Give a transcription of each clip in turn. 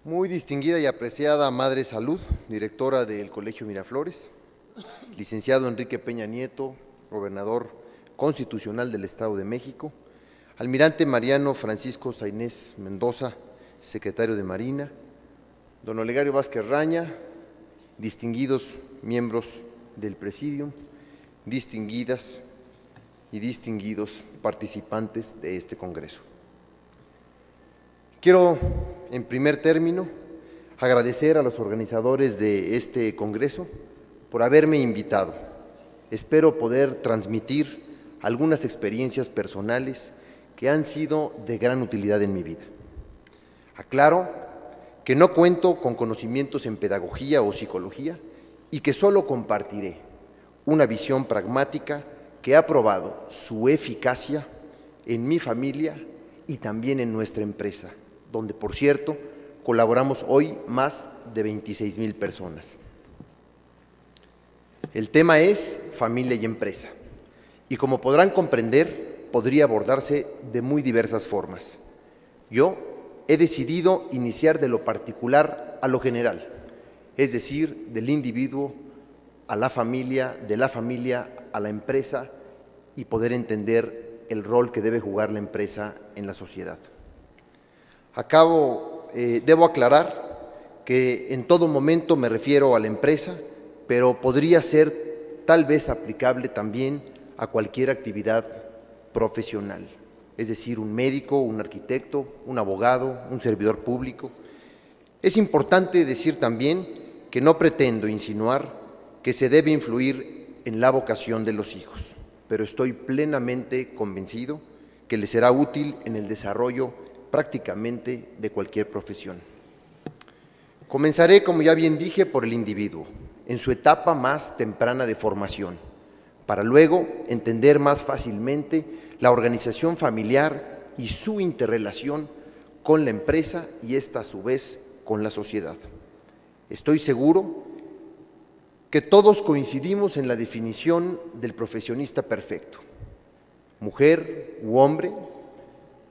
Muy distinguida y apreciada Madre Salud, directora del Colegio Miraflores, licenciado Enrique Peña Nieto, gobernador constitucional del Estado de México, almirante Mariano Francisco Sainés Mendoza, secretario de Marina, don Olegario Vázquez Raña, distinguidos miembros del Presidium, distinguidas y distinguidos participantes de este Congreso. Quiero, en primer término, agradecer a los organizadores de este Congreso por haberme invitado. Espero poder transmitir algunas experiencias personales que han sido de gran utilidad en mi vida. Aclaro que no cuento con conocimientos en pedagogía o psicología y que solo compartiré una visión pragmática que ha probado su eficacia en mi familia y también en nuestra empresa, donde, por cierto, colaboramos hoy más de 26,000 personas. El tema es familia y empresa, y como podrán comprender, podría abordarse de muy diversas formas. Yo he decidido iniciar de lo particular a lo general, es decir, del individuo a la familia, de la familia a la empresa, y poder entender el rol que debe jugar la empresa en la sociedad. Debo aclarar que en todo momento me refiero a la empresa, pero podría ser tal vez aplicable también a cualquier actividad profesional, es decir, un médico, un arquitecto, un abogado, un servidor público. Es importante decir también que no pretendo insinuar que se debe influir en la vocación de los hijos, pero estoy plenamente convencido que les será útil en el desarrollo prácticamente de cualquier profesión. Comenzaré, como ya bien dije, por el individuo, en su etapa más temprana de formación, para luego entender más fácilmente la organización familiar y su interrelación con la empresa y esta a su vez con la sociedad. Estoy seguro que todos coincidimos en la definición del profesionista perfecto, mujer u hombre.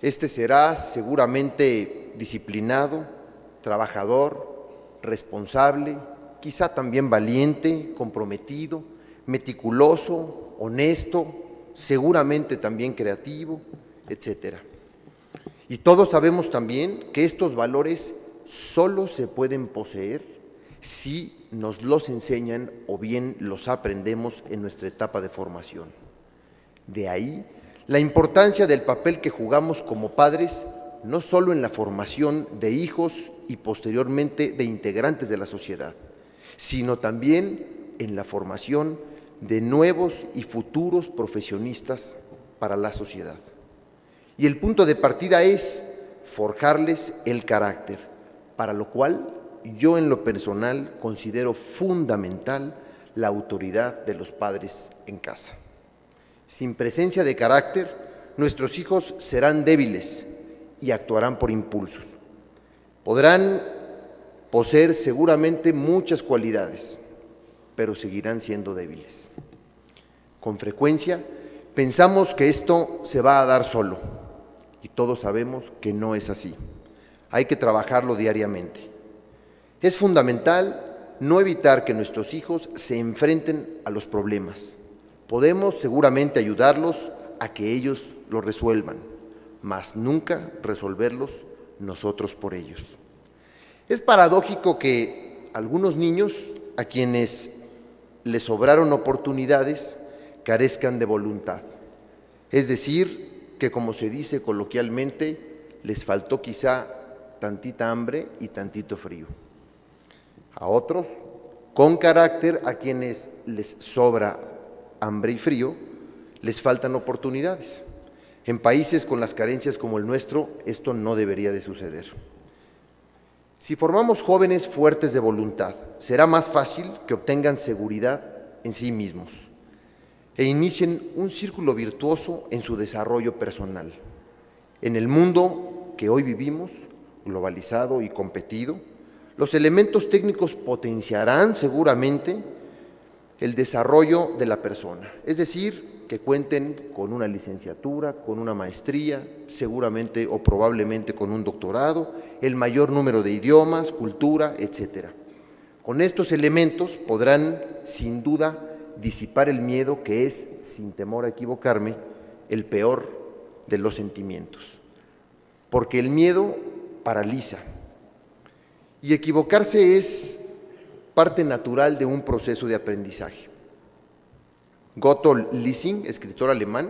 Este será seguramente disciplinado, trabajador, responsable, quizá también valiente, comprometido, meticuloso, honesto, seguramente también creativo, etc. Y todos sabemos también que estos valores solo se pueden poseer si nos los enseñan o bien los aprendemos en nuestra etapa de formación. De ahí la importancia del papel que jugamos como padres, no solo en la formación de hijos y posteriormente de integrantes de la sociedad, sino también en la formación de nuevos y futuros profesionistas para la sociedad. Y el punto de partida es forjarles el carácter, para lo cual yo en lo personal considero fundamental la autoridad de los padres en casa. Sin presencia de carácter, nuestros hijos serán débiles y actuarán por impulsos. Podrán poseer seguramente muchas cualidades, pero seguirán siendo débiles. Con frecuencia pensamos que esto se va a dar solo, y todos sabemos que no es así. Hay que trabajarlo diariamente. Es fundamental no evitar que nuestros hijos se enfrenten a los problemas. Podemos seguramente ayudarlos a que ellos lo resuelvan, mas nunca resolverlos nosotros por ellos. Es paradójico que algunos niños, a quienes les sobraron oportunidades, carezcan de voluntad. Es decir, que como se dice coloquialmente, les faltó quizá tantita hambre y tantito frío. A otros, con carácter, a quienes les sobra hambre y frío, les faltan oportunidades. En países con las carencias como el nuestro, esto no debería de suceder. Si formamos jóvenes fuertes de voluntad, será más fácil que obtengan seguridad en sí mismos e inicien un círculo virtuoso en su desarrollo personal. En el mundo que hoy vivimos, globalizado y competido, los elementos técnicos potenciarán seguramente el desarrollo de la persona, es decir, que cuenten con una licenciatura, con una maestría, seguramente o probablemente con un doctorado, el mayor número de idiomas, cultura, etcétera. Con estos elementos podrán, sin duda, disipar el miedo, que es, sin temor a equivocarme, el peor de los sentimientos. Porque el miedo paraliza y equivocarse es parte natural de un proceso de aprendizaje. Gotthold Lessing, escritor alemán,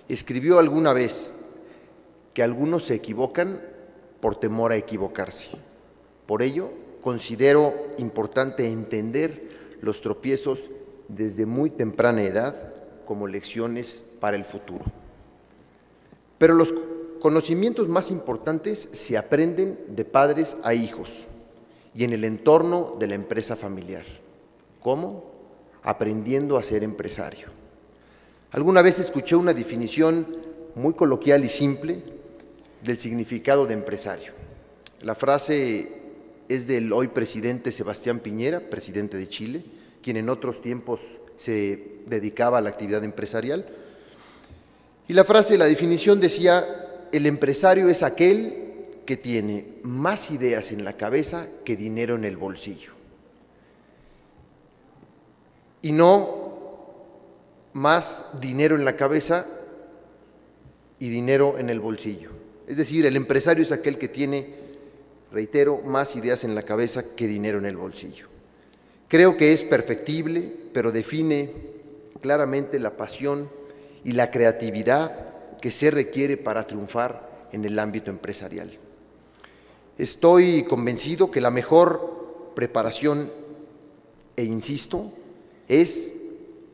escribió alguna vez que algunos se equivocan por temor a equivocarse. Por ello, considero importante entender los tropiezos desde muy temprana edad como lecciones para el futuro. Pero los conocimientos más importantes se aprenden de padres a hijos y en el entorno de la empresa familiar. ¿Cómo? Aprendiendo a ser empresario. Alguna vez escuché una definición muy coloquial y simple del significado de empresario. La frase es del hoy presidente Sebastián Piñera, presidente de Chile, quien en otros tiempos se dedicaba a la actividad empresarial. Y la definición decía: el empresario es aquel que tiene más ideas en la cabeza que dinero en el bolsillo. Y no más dinero en la cabeza y dinero en el bolsillo. Es decir, el empresario es aquel que tiene, reitero, más ideas en la cabeza que dinero en el bolsillo. Creo que es perfectible, pero define claramente la pasión y la creatividad que se requiere para triunfar en el ámbito empresarial. Estoy convencido que la mejor preparación, e insisto, es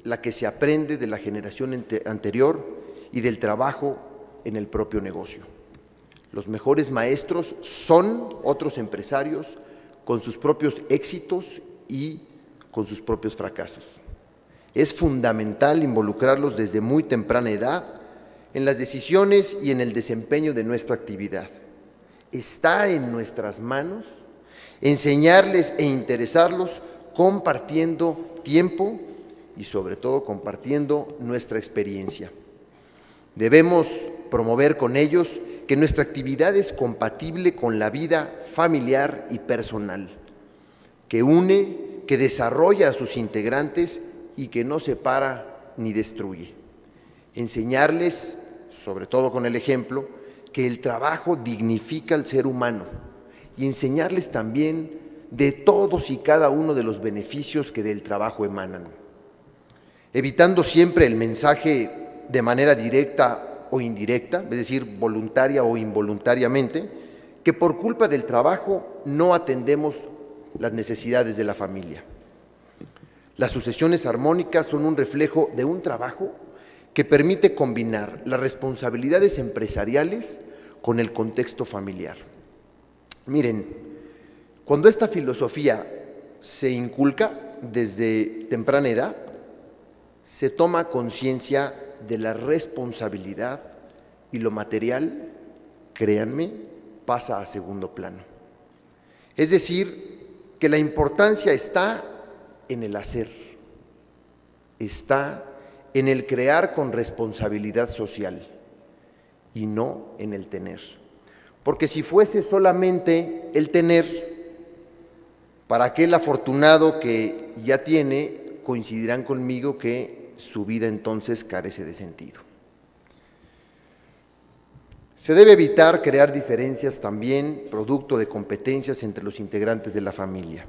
la que se aprende de la generación anterior y del trabajo en el propio negocio. Los mejores maestros son otros empresarios con sus propios éxitos y con sus propios fracasos. Es fundamental involucrarlos desde muy temprana edad en las decisiones y en el desempeño de nuestra actividad. Está en nuestras manos enseñarles e interesarlos compartiendo tiempo y sobre todo compartiendo nuestra experiencia. Debemos promover con ellos que nuestra actividad es compatible con la vida familiar y personal, que une, que desarrolla a sus integrantes y que no separa ni destruye. Enseñarles, sobre todo con el ejemplo, que el trabajo dignifica al ser humano y enseñarles también de todos y cada uno de los beneficios que del trabajo emanan, evitando siempre el mensaje de manera directa o indirecta, es decir, voluntaria o involuntariamente, que por culpa del trabajo no atendemos las necesidades de la familia. Las sucesiones armónicas son un reflejo de un trabajo que permite combinar las responsabilidades empresariales con el contexto familiar. Miren, cuando esta filosofía se inculca desde temprana edad, se toma conciencia de la responsabilidad y lo material, créanme, pasa a segundo plano. Es decir, que la importancia está en el hacer, está en el crear con responsabilidad social y no en el tener. Porque si fuese solamente el tener, para aquel afortunado que ya tiene, coincidirán conmigo que su vida entonces carece de sentido. Se debe evitar crear diferencias también producto de competencias entre los integrantes de la familia,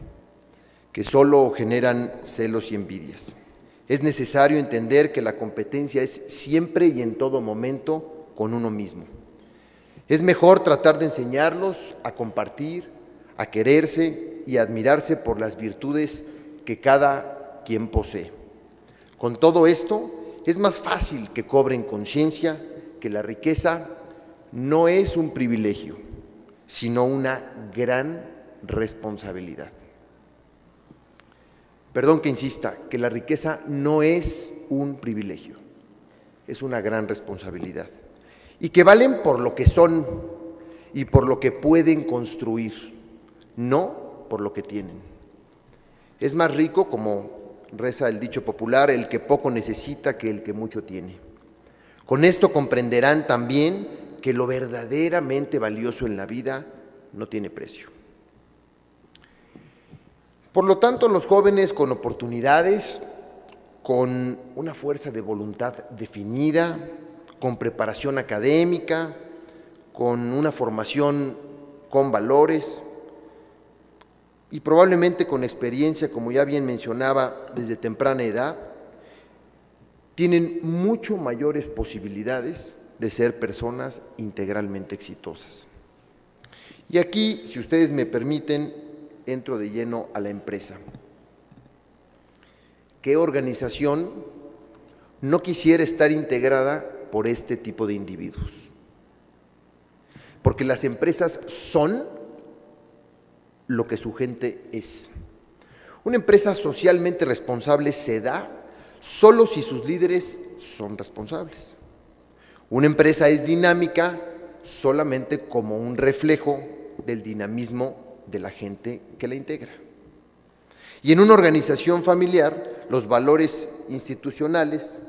que solo generan celos y envidias. Es necesario entender que la competencia es siempre y en todo momento con uno mismo. Es mejor tratar de enseñarlos a compartir, a quererse y a admirarse por las virtudes que cada quien posee. Con todo esto, es más fácil que cobren conciencia que la riqueza no es un privilegio, sino una gran responsabilidad. Perdón que insista, que la riqueza no es un privilegio, es una gran responsabilidad. Y que valen por lo que son y por lo que pueden construir, no por lo que tienen. Es más rico, como reza el dicho popular, el que poco necesita que el que mucho tiene. Con esto comprenderán también que lo verdaderamente valioso en la vida no tiene precio. Por lo tanto, los jóvenes con oportunidades, con una fuerza de voluntad definida, con preparación académica, con una formación con valores y probablemente con experiencia, como ya bien mencionaba, desde temprana edad, tienen mucho mayores posibilidades de ser personas integralmente exitosas. Y aquí, si ustedes me permiten, entro de lleno a la empresa. ¿Qué organización no quisiera estar integrada por este tipo de individuos? Porque las empresas son lo que su gente es. Una empresa socialmente responsable se da solo si sus líderes son responsables. Una empresa es dinámica solamente como un reflejo del dinamismo de la gente que la integra. Y en una organización familiar, los valores institucionales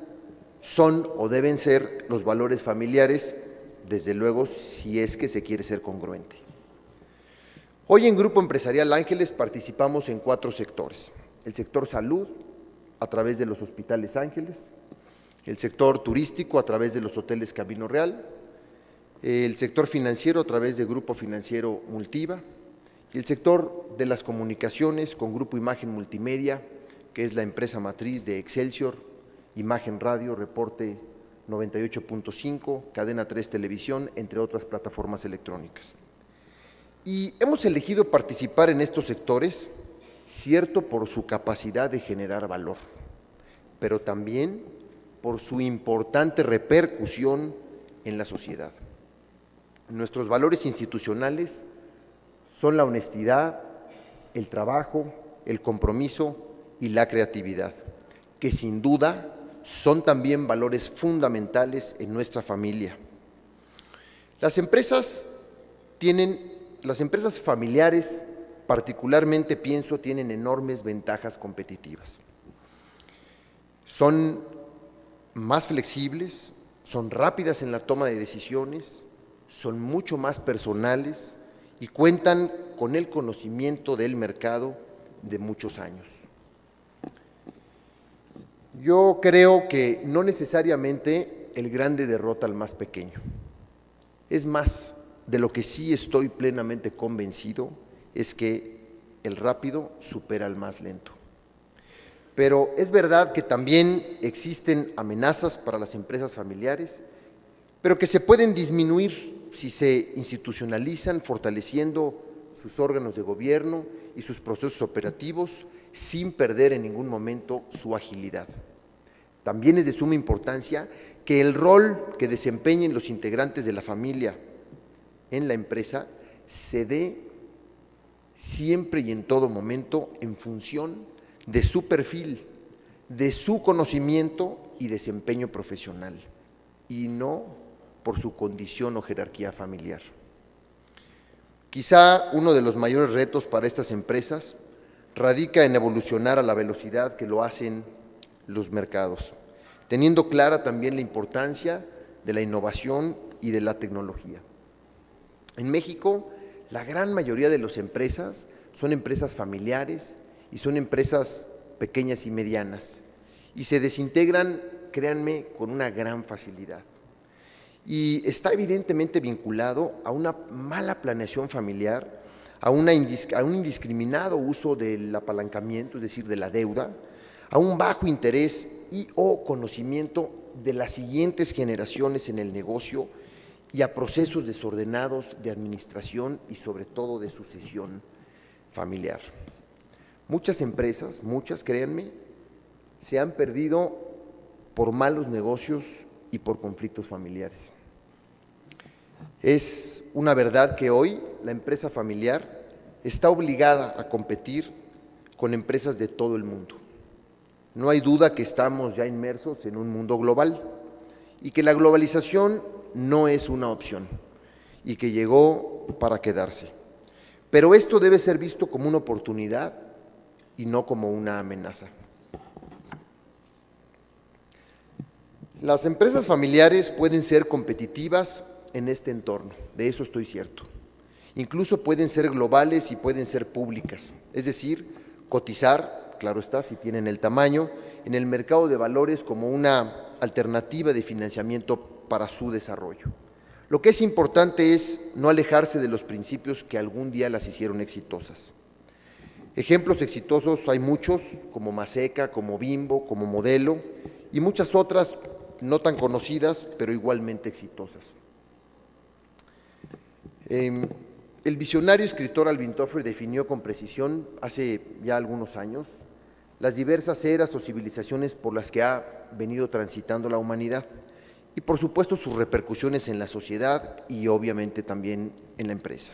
son o deben ser los valores familiares, desde luego, si es que se quiere ser congruente. Hoy en Grupo Empresarial Ángeles participamos en 4 sectores. El sector salud, a través de los hospitales Ángeles, el sector turístico, a través de los hoteles Camino Real, el sector financiero, a través de Grupo Financiero Multiva, y el sector de las comunicaciones con Grupo Imagen Multimedia, que es la empresa matriz de Excelsior, Imagen Radio, Reporte 98.5, Cadena 3 Televisión, entre otras plataformas electrónicas. Y hemos elegido participar en estos sectores, cierto por su capacidad de generar valor, pero también por su importante repercusión en la sociedad. Nuestros valores institucionales son la honestidad, el trabajo, el compromiso y la creatividad, que sin duda son también valores fundamentales en nuestra familia. Las empresas familiares, particularmente pienso, tienen enormes ventajas competitivas. Son más flexibles, son rápidas en la toma de decisiones, son mucho más personales y cuentan con el conocimiento del mercado de muchos años. Yo creo que no necesariamente el grande derrota al más pequeño. Es más, de lo que sí estoy plenamente convencido es que el rápido supera al más lento. Pero es verdad que también existen amenazas para las empresas familiares, pero que se pueden disminuir si se institucionalizan, fortaleciendo sus órganos de gobierno y sus procesos operativos sin perder en ningún momento su agilidad. También es de suma importancia que el rol que desempeñen los integrantes de la familia en la empresa se dé siempre y en todo momento en función de su perfil, de su conocimiento y desempeño profesional, y no por su condición o jerarquía familiar. Quizá uno de los mayores retos para estas empresas radica en evolucionar a la velocidad que lo hacen los mercados, teniendo clara también la importancia de la innovación y de la tecnología. En México, la gran mayoría de las empresas son empresas familiares y son empresas pequeñas y medianas, y se desintegran, créanme, con una gran facilidad. Y está evidentemente vinculado a una mala planeación familiar, a un indiscriminado uso del apalancamiento, es decir, de la deuda, a un bajo interés y o conocimiento de las siguientes generaciones en el negocio y a procesos desordenados de administración y sobre todo de sucesión familiar. Muchas empresas, créanme, se han perdido por malos negocios y por conflictos familiares. Es una verdad que hoy la empresa familiar está obligada a competir con empresas de todo el mundo. No hay duda que estamos ya inmersos en un mundo global y que la globalización no es una opción y que llegó para quedarse. Pero esto debe ser visto como una oportunidad y no como una amenaza. Las empresas familiares pueden ser competitivas en este entorno, de eso estoy cierto. Incluso pueden ser globales y pueden ser públicas, es decir, cotizar, claro está, si tienen el tamaño, en el mercado de valores como una alternativa de financiamiento para su desarrollo. Lo que es importante es no alejarse de los principios que algún día las hicieron exitosas. Ejemplos exitosos hay muchos, como Maseca, como Bimbo, como Modelo, y muchas otras no tan conocidas, pero igualmente exitosas. El visionario escritor Alvin Toffler definió con precisión, hace ya algunos años, las diversas eras o civilizaciones por las que ha venido transitando la humanidad y, por supuesto, sus repercusiones en la sociedad y, obviamente, también en la empresa.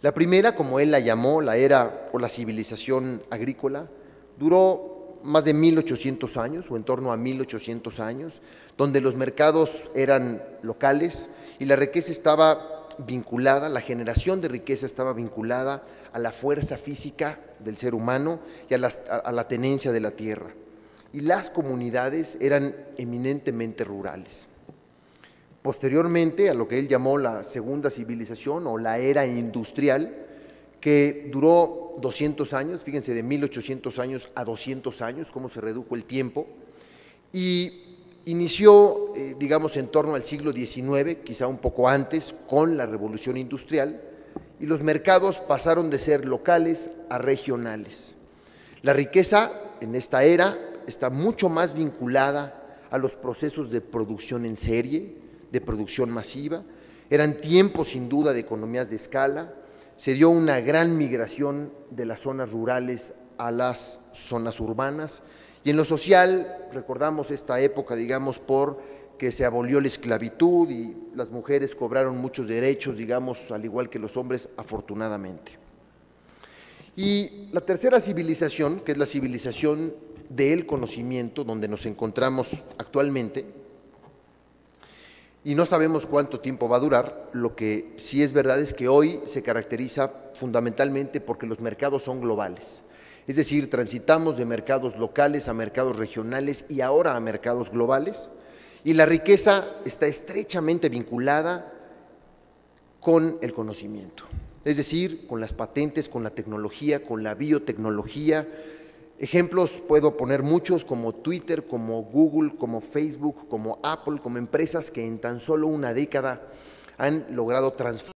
La primera, como él la llamó, la era o la civilización agrícola, duró más de 1800 años o en torno a 1800 años, donde los mercados eran locales y la riqueza estaba vinculada, la generación de riqueza estaba vinculada a la fuerza física del ser humano y a la tenencia de la tierra. Y las comunidades eran eminentemente rurales. Posteriormente, a lo que él llamó la segunda civilización o la era industrial, que duró 200 años, fíjense, de 1800 años a 200 años, cómo se redujo el tiempo, y inició, digamos, en torno al siglo XIX, quizá un poco antes, con la revolución industrial, y los mercados pasaron de ser locales a regionales. La riqueza en esta era está mucho más vinculada a los procesos de producción en serie, de producción masiva. Eran tiempos sin duda de economías de escala. Se dio una gran migración de las zonas rurales a las zonas urbanas y en lo social recordamos esta época, digamos, por que se abolió la esclavitud y las mujeres cobraron muchos derechos, digamos, al igual que los hombres, afortunadamente. Y la tercera civilización, que es la civilización del conocimiento, donde nos encontramos actualmente, y no sabemos cuánto tiempo va a durar, lo que sí es verdad es que hoy se caracteriza fundamentalmente porque los mercados son globales. Es decir, transitamos de mercados locales a mercados regionales y ahora a mercados globales, y la riqueza está estrechamente vinculada con el conocimiento, es decir, con las patentes, con la tecnología, con la biotecnología. Ejemplos puedo poner muchos como Twitter, como Google, como Facebook, como Apple, como empresas que en tan solo una década han logrado transformar